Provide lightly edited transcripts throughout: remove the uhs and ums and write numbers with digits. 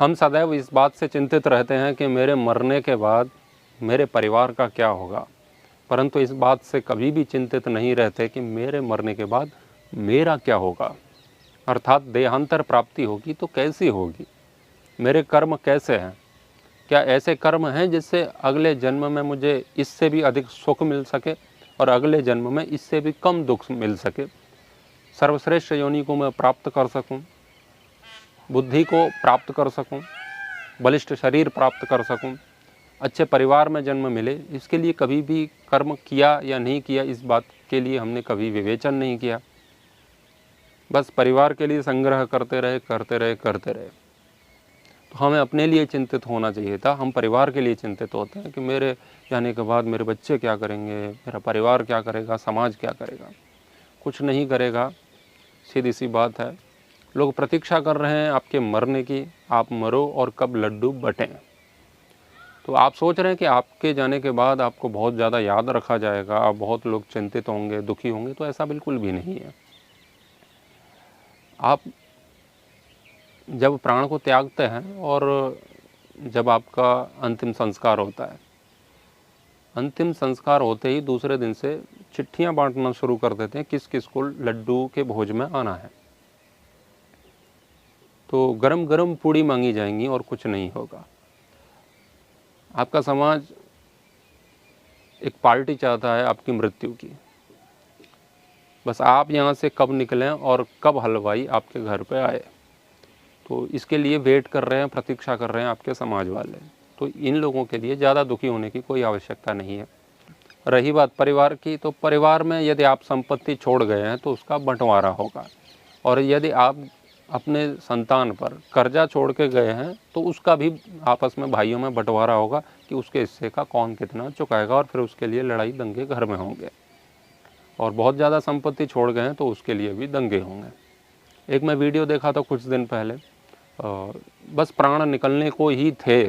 हम सदैव इस बात से चिंतित रहते हैं कि मेरे मरने के बाद मेरे परिवार का क्या होगा, परंतु इस बात से कभी भी चिंतित नहीं रहते कि मेरे मरने के बाद मेरा क्या होगा, अर्थात देहांतर प्राप्ति होगी तो कैसी होगी, मेरे कर्म कैसे हैं, क्या ऐसे कर्म हैं जिससे अगले जन्म में मुझे इससे भी अधिक सुख मिल सके और अगले जन्म में इससे भी कम दुख मिल सके, सर्वश्रेष्ठ योनि को मैं प्राप्त कर सकूं, बुद्धि को प्राप्त कर सकूं, बलिष्ठ शरीर प्राप्त कर सकूं, अच्छे परिवार में जन्म मिले, इसके लिए कभी भी कर्म किया या नहीं किया इस बात के लिए हमने कभी विवेचन नहीं किया। बस परिवार के लिए संग्रह करते रहे। तो हमें अपने लिए चिंतित होना चाहिए था। हम परिवार के लिए चिंतित होते हैं कि मेरे जाने के बाद मेरे बच्चे क्या करेंगे, मेरा परिवार क्या करेगा, समाज क्या करेगा। कुछ नहीं करेगा, सीधी सी बात है। लोग प्रतीक्षा कर रहे हैं आपके मरने की, आप मरो और कब लड्डू बटें। तो आप सोच रहे हैं कि आपके जाने के बाद आपको बहुत ज़्यादा याद रखा जाएगा, आप बहुत लोग चिंतित होंगे, दुखी होंगे, तो ऐसा बिल्कुल भी नहीं है। आप जब प्राण को त्यागते हैं और जब आपका अंतिम संस्कार होता है, अंतिम संस्कार होते ही दूसरे दिन से चिट्ठियां बांटना शुरू कर देते हैं किस किस को लड्डू के भोज में आना है। तो गरम गरम पूड़ी मांगी जाएंगी और कुछ नहीं होगा। आपका समाज एक पार्टी चाहता है आपकी मृत्यु की, बस आप यहाँ से कब निकलें और कब हलवाई आपके घर पे आए, तो इसके लिए वेट कर रहे हैं, प्रतीक्षा कर रहे हैं आपके समाज वाले। तो इन लोगों के लिए ज़्यादा दुखी होने की कोई आवश्यकता नहीं है। रही बात परिवार की, तो परिवार में यदि आप संपत्ति छोड़ गए हैं तो उसका बंटवारा होगा, और यदि आप अपने संतान पर कर्जा छोड़ के गए हैं तो उसका भी आपस में भाइयों में बंटवारा होगा कि उसके हिस्से का कौन कितना चुकाएगा, और फिर उसके लिए लड़ाई दंगे घर में होंगे। और बहुत ज़्यादा संपत्ति छोड़ गए हैं तो उसके लिए भी दंगे होंगे। एक मैं वीडियो देखा था कुछ दिन पहले, बस प्राण निकलने को ही थे,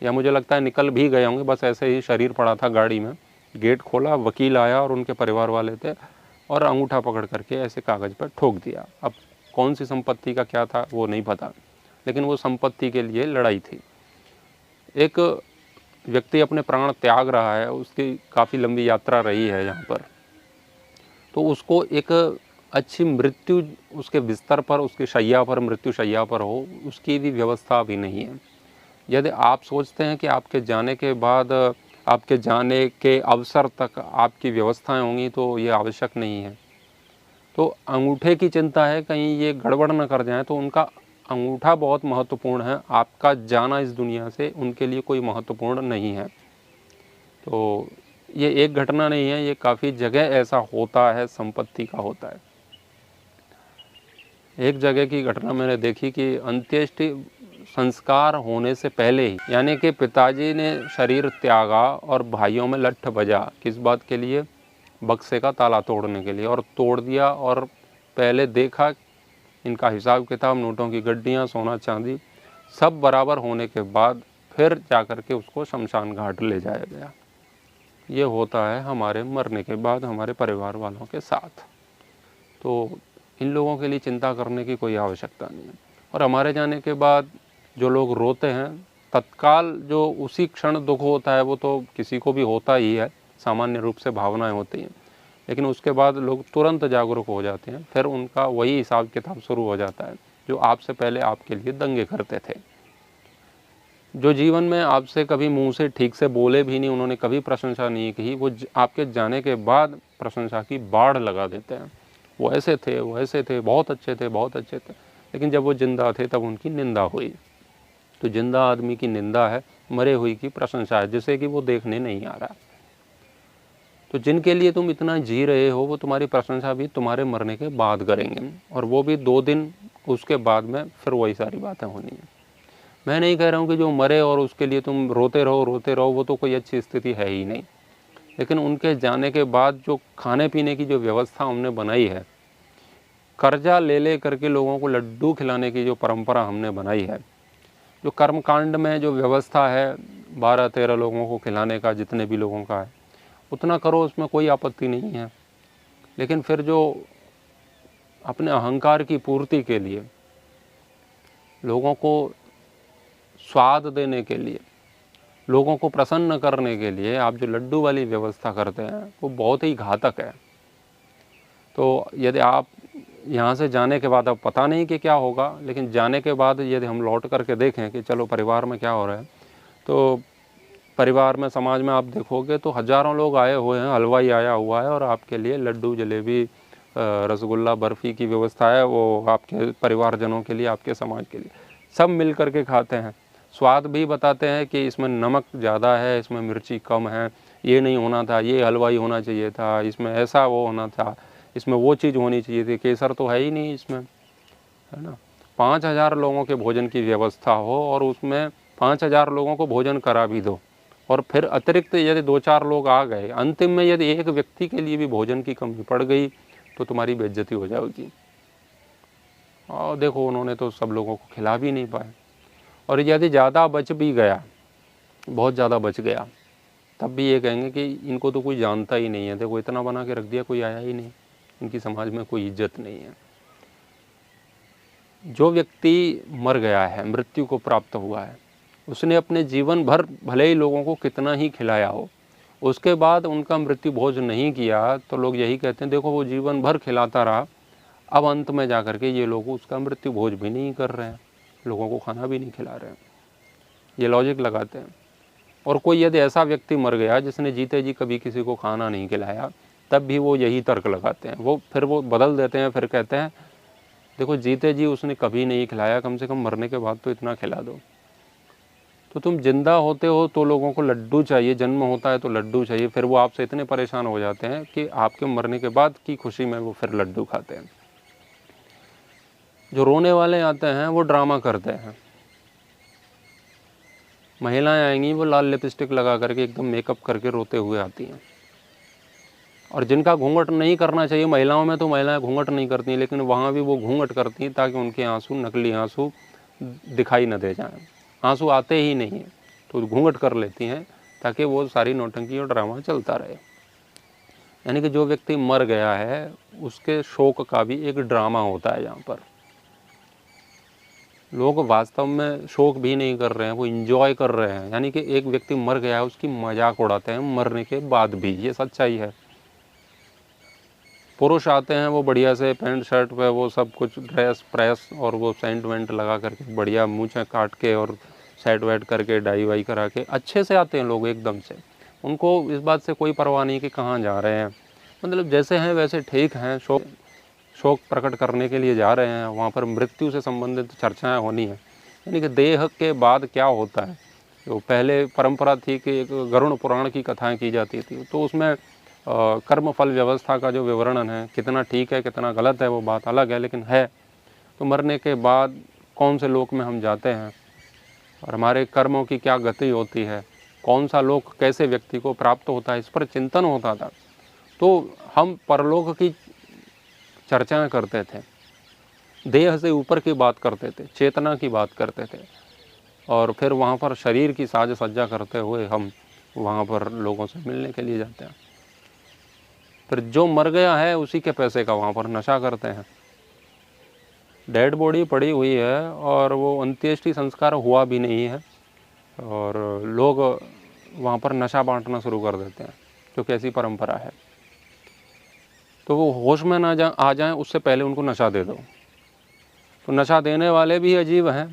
या मुझे लगता है निकल भी गए होंगे, बस ऐसे ही शरीर पड़ा था गाड़ी में, गेट खोला, वकील आया और उनके परिवार वाले थे, और अंगूठा पकड़ करके ऐसे कागज़ पर ठोक दिया। अब कौन सी संपत्ति का क्या था वो नहीं पता, लेकिन वो संपत्ति के लिए लड़ाई थी। एक व्यक्ति अपने प्राण त्याग रहा है, उसकी काफ़ी लंबी यात्रा रही है यहाँ पर, तो उसको एक अच्छी मृत्यु उसके बिस्तर पर, उसकी शैया पर, मृत्यु शैया पर हो, उसकी भी व्यवस्था भी नहीं है। यदि आप सोचते हैं कि आपके जाने के बाद, आपके जाने के अवसर तक आपकी व्यवस्थाएं होंगी, तो ये आवश्यक नहीं है। तो अंगूठे की चिंता है कहीं ये गड़बड़ न कर जाए, तो उनका अंगूठा बहुत महत्वपूर्ण है, आपका जाना इस दुनिया से उनके लिए कोई महत्वपूर्ण नहीं है। तो ये एक घटना नहीं है, ये काफ़ी जगह ऐसा होता है, संपत्ति का होता है। एक जगह की घटना मैंने देखी कि अंत्येष्टि संस्कार होने से पहले ही, यानी कि पिताजी ने शरीर त्यागा और भाइयों में लट्ठ बजा, किस बात के लिए, बक्से का ताला तोड़ने के लिए, और तोड़ दिया। और पहले देखा इनका हिसाब किताब, नोटों की गड्डियाँ, सोना चांदी सब बराबर होने के बाद फिर जाकर के उसको शमशान घाट ले जाया गया। ये होता है हमारे मरने के बाद हमारे परिवार वालों के साथ। तो इन लोगों के लिए चिंता करने की कोई आवश्यकता नहीं है। और हमारे जाने के बाद जो लोग रोते हैं, तत्काल जो उसी क्षण दुख होता है वो तो किसी को भी होता ही है, सामान्य रूप से भावनाएं होती हैं, लेकिन उसके बाद लोग तुरंत जागरूक हो जाते हैं, फिर उनका वही हिसाब किताब शुरू हो जाता है जो आपसे पहले आपके लिए दंगे करते थे। जो जीवन में आपसे कभी मुंह से ठीक से बोले भी नहीं, उन्होंने कभी प्रशंसा नहीं की, वो आपके जाने के बाद प्रशंसा की बाढ़ लगा देते हैं। वो ऐसे थे, वो ऐसे थे, बहुत अच्छे थे, बहुत अच्छे थे, लेकिन जब वो जिंदा थे तब उनकी निंदा हुई। तो जिंदा आदमी की निंदा है, मरे हुई की प्रशंसा है, जिसे कि वो देखने नहीं आ रहा। तो जिनके लिए तुम इतना जी रहे हो, वो तुम्हारी प्रशंसा भी तुम्हारे मरने के बाद करेंगे, और वो भी 2 दिन उसके बाद में फिर वही सारी बातें होनी है। मैं नहीं कह रहा हूँ कि जो मरे और उसके लिए तुम रोते रहो, वो तो कोई अच्छी स्थिति है ही नहीं, लेकिन उनके जाने के बाद जो खाने पीने की जो व्यवस्था हमने बनाई है, कर्जा ले करके लोगों को लड्डू खिलाने की जो परंपरा हमने बनाई है, जो कर्मकांड में जो व्यवस्था है 12-13 लोगों को खिलाने का, जितने भी लोगों का है उतना करो, उसमें कोई आपत्ति नहीं है। लेकिन फिर जो अपने अहंकार की पूर्ति के लिए लोगों को स्वाद देने के लिए, लोगों को प्रसन्न करने के लिए आप जो लड्डू वाली व्यवस्था करते हैं वो बहुत ही घातक है। तो यदि आप यहाँ से जाने के बाद, अब पता नहीं कि क्या होगा, लेकिन जाने के बाद यदि हम लौट करके देखें कि चलो परिवार में क्या हो रहा है, तो परिवार में, समाज में आप देखोगे तो हज़ारों लोग आए हुए हैं, हलवाई आया हुआ है और आपके लिए लड्डू, जलेबी, रसगुल्ला, बर्फ़ी की व्यवस्था है, वो आपके परिवारजनों के लिए, आपके समाज के लिए, सब मिल कर के खाते हैं। स्वाद भी बताते हैं कि इसमें नमक ज़्यादा है, इसमें मिर्ची कम है, ये नहीं होना था, ये हलवाई होना चाहिए था, इसमें ऐसा वो होना था, इसमें वो चीज़ होनी चाहिए थी, केसर तो है ही नहीं इसमें, है ना। 5,000 लोगों के भोजन की व्यवस्था हो और उसमें 5,000 लोगों को भोजन करा भी दो, और फिर अतिरिक्त यदि 2-4 लोग आ गए, अंतिम में यदि एक व्यक्ति के लिए भी भोजन की कमी पड़ गई तो तुम्हारी बेइज्जती हो जाएगी। और देखो उन्होंने तो सब लोगों को खिला भी नहीं पाए, और यदि ज़्यादा बच भी गया, बहुत ज़्यादा बच गया, तब भी ये कहेंगे कि इनको तो कोई जानता ही नहीं है, देखो इतना बना के रख दिया, कोई आया ही नहीं, इनकी समाज में कोई इज्जत नहीं है। जो व्यक्ति मर गया है, मृत्यु को प्राप्त हुआ है, उसने अपने जीवन भर भले ही लोगों को कितना ही खिलाया हो, उसके बाद उनका मृत्यु भोज नहीं किया तो लोग यही कहते हैं देखो वो जीवन भर खिलाता रहा, अब अंत में जा कर के ये लोग उसका मृत्यु भोज भी नहीं कर रहे हैं, लोगों को खाना भी नहीं खिला रहे हैं, ये लॉजिक लगाते हैं। और कोई यदि ऐसा व्यक्ति मर गया जिसने जीते जी कभी किसी को खाना नहीं खिलाया, तब भी वो यही तर्क लगाते हैं, वो बदल देते हैं, फिर कहते हैं देखो जीते जी उसने कभी नहीं खिलाया, कम से कम मरने के बाद तो इतना खिला दो। तो तुम जिंदा होते हो तो लोगों को लड्डू चाहिए, जन्म होता है तो लड्डू चाहिए, फिर वो आपसे इतने परेशान हो जाते हैं कि आपके मरने के बाद की खुशी में वो फिर लड्डू खाते हैं। जो रोने वाले आते हैं वो ड्रामा करते हैं, महिलाएं आएंगी वो लाल लिपस्टिक लगा करके एकदम मेकअप करके रोते हुए आती हैं, और जिनका घूंघट नहीं करना चाहिए, महिलाओं में तो महिलाएं घूंघट नहीं करती, लेकिन वहाँ भी वो घूंघट करती हैं ताकि उनके आंसू, नकली आंसू दिखाई न दे जाएं, आंसू आते ही नहीं हैं तो घूंघट कर लेती हैं ताकि वो सारी नौटंकी और ड्रामा चलता रहे। यानी कि जो व्यक्ति मर गया है उसके शोक का भी एक ड्रामा होता है। यहाँ पर लोग वास्तव में शोक भी नहीं कर रहे हैं, वो इंजॉय कर रहे हैं। यानी कि एक व्यक्ति मर गया है उसकी मजाक उड़ाते हैं मरने के बाद भी, ये सच्चाई है। पुरुष आते हैं वो बढ़िया से पैंट शर्ट पे वो सब कुछ ड्रेस प्रेस और वो सेंट वेंट लगा करके बढ़िया मूँछें काट के और सेट वेट करके डाई वाई करा के अच्छे से आते हैं लोग एकदम से, उनको इस बात से कोई परवाह नहीं कि कहाँ जा रहे हैं, मतलब जैसे हैं वैसे ठीक हैं, शोक प्रकट करने के लिए जा रहे हैं। वहाँ पर मृत्यु से संबंधित चर्चाएं होनी है, यानी कि देह के बाद क्या होता है। तो पहले परंपरा थी कि एक गरुड़ पुराण की कथाएं की जाती थी, तो उसमें कर्म फल व्यवस्था का जो विवरण है, कितना ठीक है कितना गलत है वो बात अलग है, लेकिन है। तो मरने के बाद कौन से लोक में हम जाते हैं और हमारे कर्मों की क्या गति होती है, कौन सा लोक कैसे व्यक्ति को प्राप्त होता है, इस पर चिंतन होता था। तो हम परलोक की चर्चाएं करते थे, देह से ऊपर की बात करते थे, चेतना की बात करते थे, और फिर वहाँ पर शरीर की साज सज्जा करते हुए हम वहाँ पर लोगों से मिलने के लिए जाते हैं। फिर जो मर गया है उसी के पैसे का वहाँ पर नशा करते हैं। डेड बॉडी पड़ी हुई है और वो अंत्येष्टि संस्कार हुआ भी नहीं है, और लोग वहाँ पर नशा बांटना शुरू कर देते हैं, क्योंकि ऐसी परंपरा है। तो वो होश में ना आ जाएं उससे पहले उनको नशा दे दो। तो नशा देने वाले भी अजीब हैं,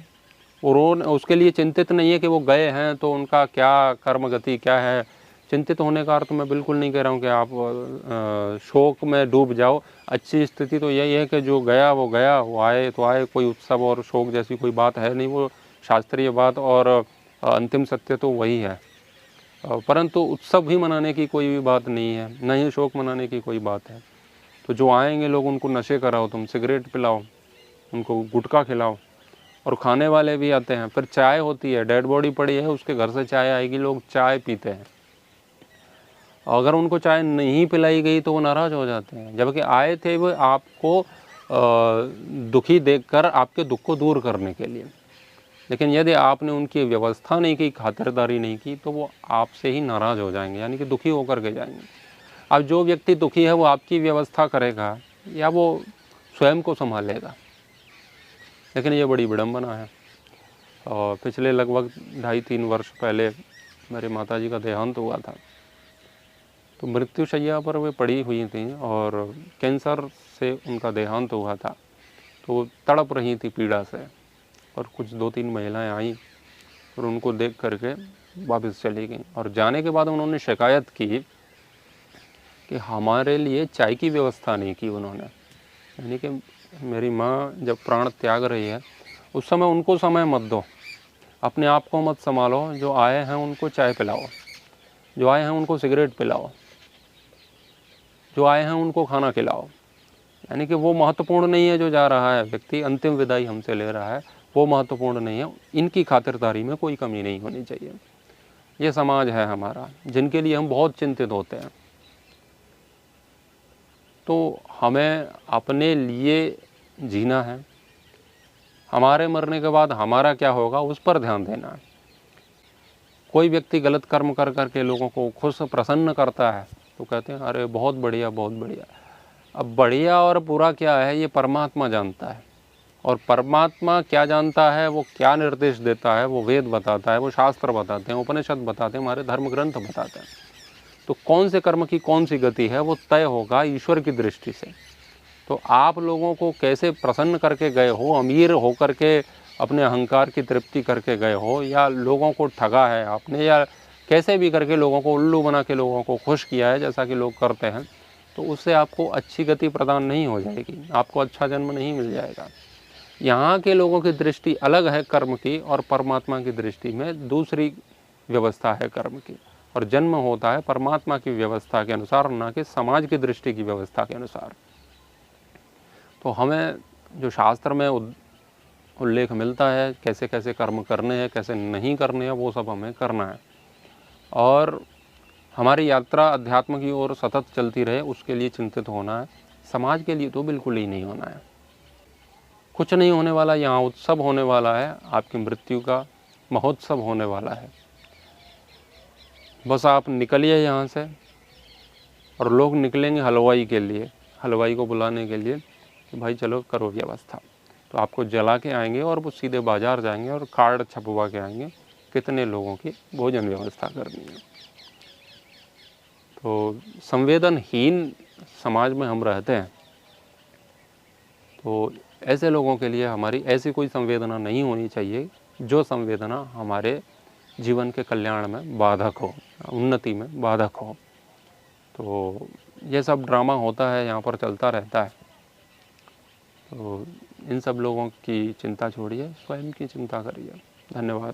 वो उसके लिए चिंतित नहीं है कि वो गए हैं तो उनका क्या कर्म गति क्या है। चिंतित होने का अर्थ मैं बिल्कुल नहीं कह रहा हूँ कि आप शोक में डूब जाओ। अच्छी स्थिति तो यही है कि जो गया वो गया, वो आए तो आए, कोई उत्सव और शोक जैसी कोई बात है नहीं, वो शास्त्रीय बात और अंतिम सत्य तो वही है। परंतु उत्सव भी मनाने की कोई भी बात नहीं है, न ही शोक मनाने की कोई बात है। तो जो आएंगे लोग उनको नशे कराओ, तुम सिगरेट पिलाओ, उनको गुटखा खिलाओ, और खाने वाले भी आते हैं। फिर चाय होती है, डेड बॉडी पड़ी है उसके घर से चाय आएगी, लोग चाय पीते हैं। अगर उनको चाय नहीं पिलाई गई तो वो नाराज़ हो जाते हैं, जबकि आए थे वो आपको दुखी देखकर आपके दुख को दूर करने के लिए। लेकिन यदि आपने उनकी व्यवस्था नहीं की, खातिरदारी नहीं की, तो वो आपसे ही नाराज़ हो जाएंगे, यानी कि दुखी होकर के जाएंगे। अब जो व्यक्ति दुखी है वो आपकी व्यवस्था करेगा या वो स्वयं को संभालेगा, लेकिन ये बड़ी विडंबना है। और पिछले लगभग 2.5-3 वर्ष पहले मेरे माताजी का देहांत हुआ था। तो मृत्युशैया पर वे पड़ी हुई थीं और कैंसर से उनका देहांत हुआ था। तो तड़प रही थी पीड़ा से, और कुछ 2-3 महिलाएं आईं और उनको देख करके वापस चली गईं। और जाने के बाद उन्होंने शिकायत की कि हमारे लिए चाय की व्यवस्था नहीं की उन्होंने। यानी कि मेरी माँ जब प्राण त्याग रही है उस समय उनको समय मत दो, अपने आप को मत संभालो, जो आए हैं उनको चाय पिलाओ, जो आए हैं उनको सिगरेट पिलाओ, जो आए हैं उनको खाना खिलाओ। यानी कि वो महत्वपूर्ण नहीं है जो जा रहा है व्यक्ति, अंतिम विदाई हमसे ले रहा है, वो महत्वपूर्ण नहीं है। इनकी खातिरदारी में कोई कमी नहीं होनी चाहिए। ये समाज है हमारा जिनके लिए हम बहुत चिंतित होते हैं। तो हमें अपने लिए जीना है, हमारे मरने के बाद हमारा क्या होगा उस पर ध्यान देना है। कोई व्यक्ति गलत कर्म कर करके लोगों को खुश प्रसन्न करता है तो कहते हैं अरे बहुत बढ़िया बहुत बढ़िया। अब बढ़िया और बुरा क्या है ये परमात्मा जानता है, और परमात्मा क्या जानता है, वो क्या निर्देश देता है, वो वेद बताता है, वो शास्त्र बताते हैं, उपनिषद बताते हैं, हमारे धर्म ग्रंथ बताते हैं। तो कौन से कर्म की कौन सी गति है वो तय होगा ईश्वर की दृष्टि से। तो आप लोगों को कैसे प्रसन्न करके गए हो, अमीर होकर के अपने अहंकार की तृप्ति करके गए हो, या लोगों को ठगा है आपने, या कैसे भी करके लोगों को उल्लू बना के लोगों को खुश किया है जैसा कि लोग करते हैं, तो उससे आपको अच्छी गति प्रदान नहीं हो जाएगी, आपको अच्छा जन्म नहीं मिल जाएगा। यहाँ के लोगों की दृष्टि अलग है कर्म की, और परमात्मा की दृष्टि में दूसरी व्यवस्था है कर्म की। और जन्म होता है परमात्मा की व्यवस्था के अनुसार, ना कि समाज की दृष्टि की व्यवस्था के अनुसार। तो हमें जो शास्त्र में उल्लेख मिलता है कैसे कैसे कर्म करने हैं, कैसे नहीं करने हैं, वो सब हमें करना है। और हमारी यात्रा अध्यात्म की ओर सतत चलती रहे उसके लिए चिंतित होना है। समाज के लिए तो बिल्कुल ही नहीं होना है। कुछ नहीं होने वाला, यहाँ उत्सव होने वाला है, आपकी मृत्यु का महोत्सव होने वाला है। बस आप निकलिए यहाँ से, और लोग निकलेंगे हलवाई के लिए, हलवाई को बुलाने के लिए कि भाई चलो करो व्यवस्था। तो आपको जला के आएंगे और वो सीधे बाज़ार जाएंगे और कार्ड छपवा के आएंगे कितने लोगों की भोजन व्यवस्था करनी है। तो संवेदनहीन समाज में हम रहते हैं, तो ऐसे लोगों के लिए हमारी ऐसी कोई संवेदना नहीं होनी चाहिए जो संवेदना हमारे जीवन के कल्याण में बाधक हो, उन्नति में बाधक हो। तो ये सब ड्रामा होता है, यहाँ पर चलता रहता है। तो इन सब लोगों की चिंता छोड़िए, स्वयं की चिंता करिए। धन्यवाद।